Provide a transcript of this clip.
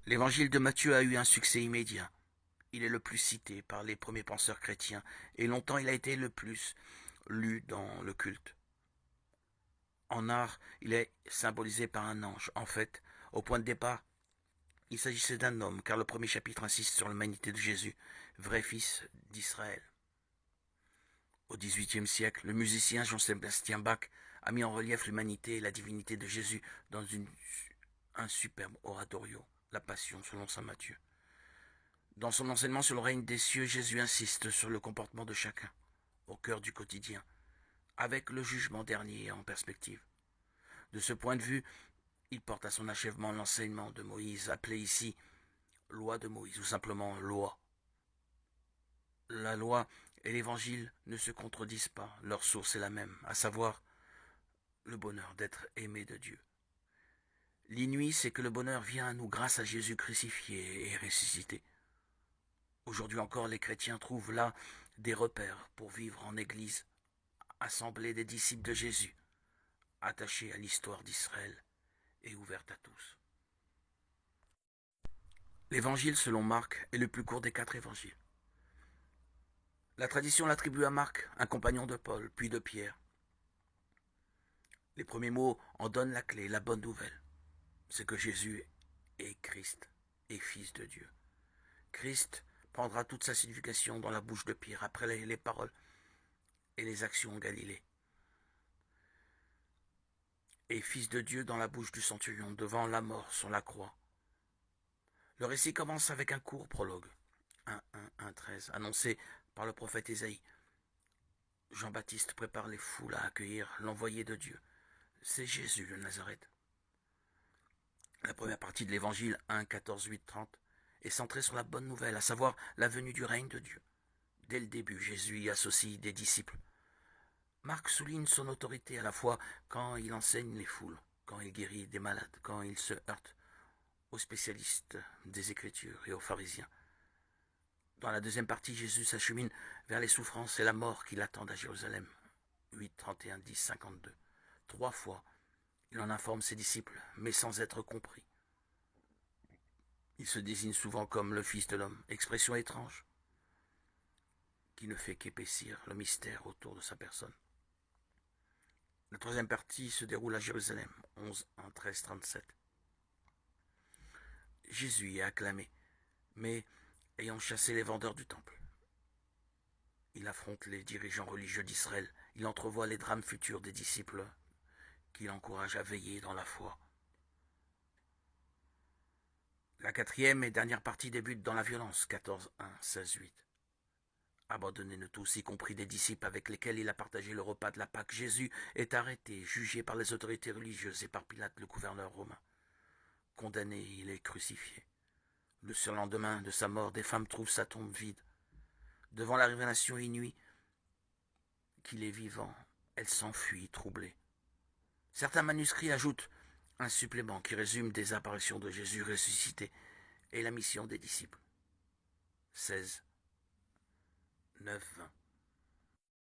L'évangile de Matthieu a eu un succès immédiat. Il est le plus cité par les premiers penseurs chrétiens et longtemps il a été le plus lu dans le culte. En art, il est symbolisé par un ange. En fait, au point de départ, il s'agissait d'un homme, car le premier chapitre insiste sur l'humanité de Jésus, vrai fils d'Israël. Au XVIIIe siècle, le musicien Jean-Sébastien Bach a mis en relief l'humanité et la divinité de Jésus dans un superbe oratorio, la Passion selon saint Matthieu. Dans son enseignement sur le règne des cieux, Jésus insiste sur le comportement de chacun, au cœur du quotidien, avec le jugement dernier en perspective. De ce point de vue, il porte à son achèvement l'enseignement de Moïse, appelé ici loi de Moïse, ou simplement loi. La loi et l'évangile ne se contredisent pas, leur source est la même, à savoir le bonheur d'être aimé de Dieu. L'inouï, c'est que le bonheur vient à nous grâce à Jésus crucifié et ressuscité. Aujourd'hui encore, les chrétiens trouvent là des repères pour vivre en Église, assemblée des disciples de Jésus, attachés à l'histoire d'Israël et ouverte à tous. L'évangile selon Marc est le plus court des 4 évangiles. La tradition l'attribue à Marc, un compagnon de Paul, puis de Pierre. Les premiers mots en donnent la clé, la bonne nouvelle. C'est que Jésus est Christ et Fils de Dieu. Christ prendra toute sa signification dans la bouche de Pierre après les paroles et les actions en Galilée. Et Fils de Dieu dans la bouche du centurion devant la mort sur la croix. Le récit commence avec un court prologue, 1:13, annoncé par le prophète Ésaïe. Jean-Baptiste prépare les foules à accueillir l'envoyé de Dieu. C'est Jésus de Nazareth. La première partie de l'évangile 1:14-8-30 est centrée sur la bonne nouvelle, à savoir la venue du règne de Dieu. Dès le début, Jésus y associe des disciples. Marc souligne son autorité à la fois quand il enseigne les foules, quand il guérit des malades, quand il se heurte aux spécialistes des Écritures et aux pharisiens. Dans la deuxième partie, Jésus s'achemine vers les souffrances et la mort qui l'attendent à Jérusalem. 8:31, 10:52. 3 fois, il en informe ses disciples, mais sans être compris. Il se désigne souvent comme le Fils de l'homme, expression étrange, qui ne fait qu'épaissir le mystère autour de sa personne. La troisième partie se déroule à Jérusalem, 11:1, 13, 37. Jésus est acclamé, mais ayant chassé les vendeurs du temple. Il affronte les dirigeants religieux d'Israël. Il entrevoit les drames futurs des disciples qu'il encourage à veiller dans la foi. La quatrième et dernière partie débute dans la violence, 14:1, 16:8. Abandonnés de tous, y compris des disciples avec lesquels il a partagé le repas de la Pâque, Jésus est arrêté, jugé par les autorités religieuses et par Pilate, le gouverneur romain. Condamné, il est crucifié. Le surlendemain de sa mort, des femmes trouvent sa tombe vide. Devant la révélation inouïe qu'il est vivant, elles s'enfuient troublées. Certains manuscrits ajoutent un supplément qui résume des apparitions de Jésus ressuscité et la mission des disciples. 16, 9, 20.